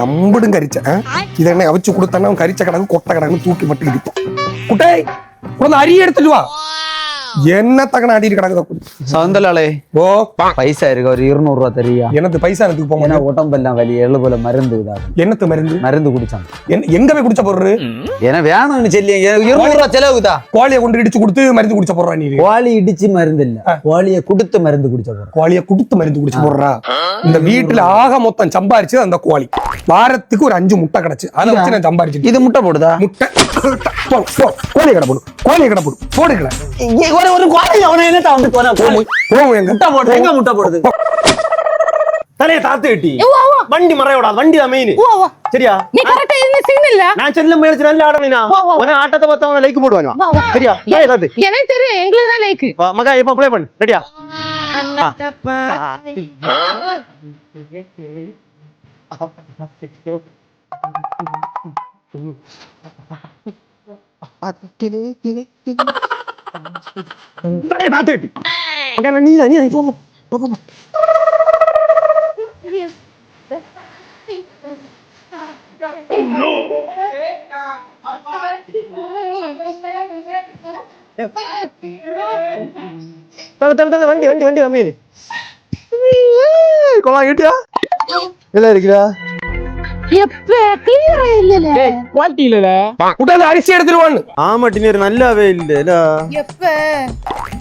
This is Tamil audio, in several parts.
அம்படும் கரிச்ச இதை என்ன அவிச்சு கொடுத்தானே அவன் கரிச்ச கிடக்கு கொட்டை கிடக்கு தூக்கி மட்டும் இடிப்பான். குட்டை உனக்கு அரிய எடுத்துட்டு வா. என்ன தகன ஆடிட்டு கிடக்குது சவுந்தலாளே. ஓ பைசா இருக்கு ஒரு 200 ரூபா தெரியா? எனக்கு பைசா எனக்கு போங்க. உடம்பெல்லாம் வலி எழு போல மருந்து என்னத்து மருந்து? மருந்து குடிச்சாங்க. எங்க போய் குடிச்ச போடுறது? ஏன்னா வேணும்னு சொல்லி 200 ரூபா செலவுதா. கோழியை கொண்டு இடிச்சு கொடுத்து மருந்து குடிச்ச போடுறா நீ? கோழி இடிச்சு மருந்து இல்ல, கோழியை கொடுத்து மருந்து குடிச்ச போடுற. கோழியை கொடுத்து மருந்து குடிச்சு போடுறா. இந்த வீட்டுல ஆக மொத்தம் சம்பாரிச்சு அந்த கோழி வாரத்துக்கு ஒரு 5 முட்டை கிடைச்சு அதை வச்சு நான் சம்பாரிச்சு. இது முட்டை போடுதா? முட்டை கோழி கடை போடும், கோழி கடை போடும் போடுக்கல. ஒரு கோழி அவனை என்ன வந்து முட்டை போடு. எங்க முட்டை போடுது? தலையை தாத்து கட்டி வண்டி மறைய விடாது. வண்டி தான் மெயின். சரியா? நீ கரெக்ட்டா என்ன சீன் இல்ல. நான் செல்ல முயற்சி நல்ல ஆடணும். உன ஆட்டத்தை பார்த்தா அவன் லைக் போடுவான். சரியா? ஏதாவது எனக்கு தெரியும், எங்களுக்கு தான் லைக். மகா இப்ப ப்ளே பண்ணு. ரெடியா? நீ போ. வண்டி வண்டி வண்டி அமீர் கொலாம் கிட்டியா எல்லாம் இருக்குடா. எப்ப கிளியரா இல்லல, குவாலிட்டி இல்லல. உடனே அரிசி எடுத்துருவான்னு. ஆமா டினர் நல்லாவே இல்ல. எப்ப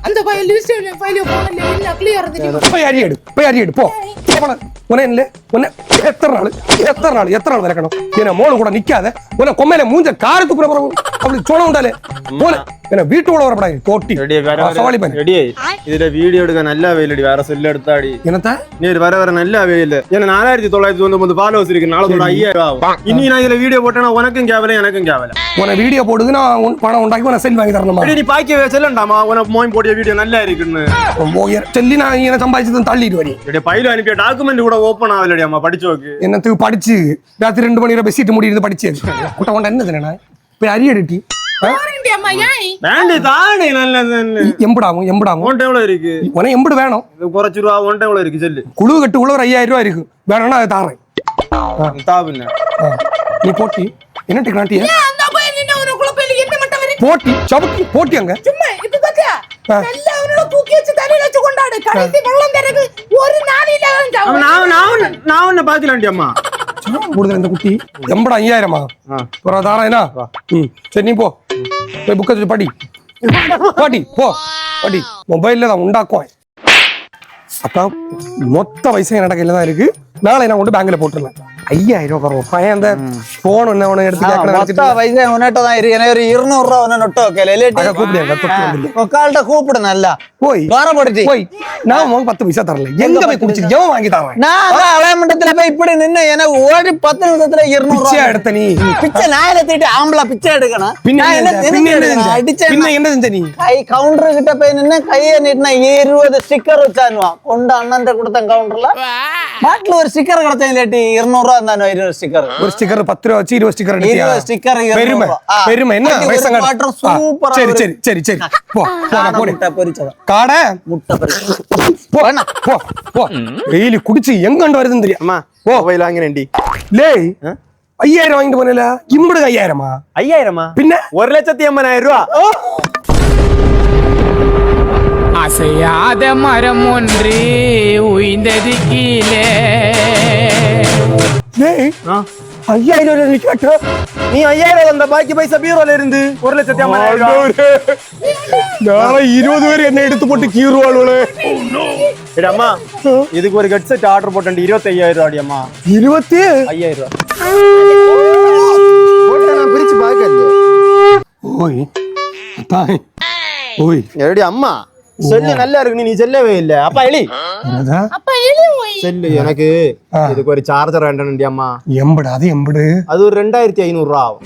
அந்த ஃபைல் லிஸ்ட் ஃபைல் போடல இல்ல கிளியரா தெரியும். போய் அரி எடு, போய் அரி எடு போ. உன இல்ல உன்ன எத்தனை நாள் விளக்கணும்? என்ன மோளு கூட நிக்காத. உன்ன கொம்மையில மூஞ்ச காரத்து புற அப்படி சோழ உண்டாலே போல. என்ன வீட்டோட வரப்படாது தோட்டி சவாலி பண்ணி. ரெடி இதுல வீடியோ எடுக்க நல்லாவே இல்லடி. வேற செல் எடுத்தாடி என்னத்த நீ வர நல்லாவே இல்ல. ஏன்னா 4999 ஃபாலோவர்ஸ் இருக்கு. நாளைக்கு 5000 ஆகும். இனி நான் இதுல வீடியோ போட்டேன்னா உனக்கும் கேவல எனக்கும் கேவல. உன வீடியோ போடுது நான் பணம் உண்டாக்கி உன செல் வாங்கி தரணுமா? நீ பாக்கி செல்லண்டாமா? உனக்கு மோயின் போடிய வீடியோ நல்லா இருக்குன்னு செல்லி நான் என்ன சம்பாதிச்சது தள்ளிட்டு வரி. பையில அனுப்பிய டாக்குமெண்ட் கூட ஓப்பன் ஆகலடி அம்மா படிச்சோக்கு. என்னத்துக்கு படிச்சு ராத்திரி 2 மணி வரை பெசிட்டு முடியுது படிச்சு குட்ட கொண்ட என்ன தானே போய் அரி எடுட்டி எம்படாகும் இருக்கு. உன எம்படு வேணும் குறைச்சு ரூபா ஒன் டைம்ல இருக்கு. செல்லு குழு கட்டு உள்ள ஒரு 5000 ரூபாய் இருக்கு. வேணும்னா அதை தாரேன். நீ போட்டி என்ன டெக்னாட்டியா போட்டி சவுக்கி போட்டி அங்க சும்மா இப்ப பாத்தியா எல்லாவரோட தூக்கி வச்சு தலையில வச்சு கொண்டாடு. கடைசி வெள்ளம் பிறகு ஒரு நாளில நான் உன்ன பாக்கலாண்டி அம்மா. கூடுதல் இந்த குட்டி எம்படா 5000மா ஒரு தாரேனா? சரி நீ போ போய் புக்க வச்சு படி போ படி. மொபைல்ல தான் உண்டாக்குவேன். அப்பா மொத்த வயசு என்னோட கையில தான் இருக்கு. நாளை நான் கொண்டு பேங்க்ல போட்டுருந்தேன். 5000 ரூபாய் பையன் அந்த போன் என்ன ஒண்ணு எடுத்து கூப்பிடு நல்லா போய் போய் நான் 10 பைசா தரல. எங்க போய் குடிச்சு எவன் வாங்கி தரேன்? மண்டத்துல போய் இப்படி நின்னு எனக்கு ஓடி 10 நிமிஷத்துல 200 ரூபாய் எடுத்த. நீ பிச்சை நாயில தீட்டு ஆம்பளை பிச்சை எடுக்கணும். என்ன செஞ்ச நீ? கை கவுண்டர் கிட்ட போய் நின்னு கைய நீட்டினா 20 ஸ்டிக்கர் வச்சானுவான். கொண்டு அண்ணன் கொடுத்தேன் கவுண்டர்ல. பாட்டுல ஒரு ஸ்டிக்கர் கிடைச்சா இல்லாட்டி 200 ரூபா இருந்தா 20 ஸ்டிக்கர். ஒரு ஸ்டிக்கர் 10 ரூபா வச்சு 20 ஸ்டிக்கர் எடுத்தியா? 20 ஸ்டிக்கர் பெருமை பெருமை என்ன வயசங்க? சூப்பரா. சரி போ முட்டை பொரிச்சதா காடை முட்டை போ டெய்லி குடிச்சு எங்கண்டு வருதுன்னு தெரியும். அம்மா மொபைல் வாங்கினேன்டி. லேய் 5000 வாங்கிட்டு போனல இம்புடு 5000மா? 5000மா? பின்ன 1,80,000 ரூபா. அசையாத மரம் ஒன்று உயிர்ந்தது கீழே. 5000 நீ கேட்ட நீ 5000 அந்த பாக்கி பைசா பீரோல இருந்து 1,80,000. நாளை 20 பேர் என்ன எடுத்து போட்டு கீறுவாளே. அம்மா இதுக்கு ஒரு கட் செட் ஆர்டர் போட்டேன். 25,000 ரூபாடி அம்மா. 25,000 ரூபா நான் பிரிச்சு பாக்கல. ஓய் தாய் ஓய் எடி அம்மா செல்லு நல்லா இருக்கு. நீ செல்லவே இல்ல. அப்பா எலி செல்லு எனக்கு இதுக்கு ஒரு சார்ஜர் வேண்டாம் அம்மா. எம்படு அது எம்படு அது ஒரு 2,500 ரூபா ஆகும்.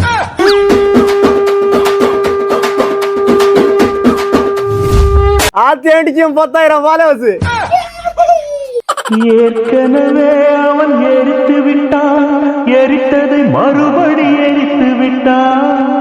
ஆத்தி அடிச்சும் 10,000 ஃபாலோவர்ஸ். ஏற்கனவே அவன் எரித்து விட்டான், எரித்ததை மறுபடி எரித்து விட்டான்.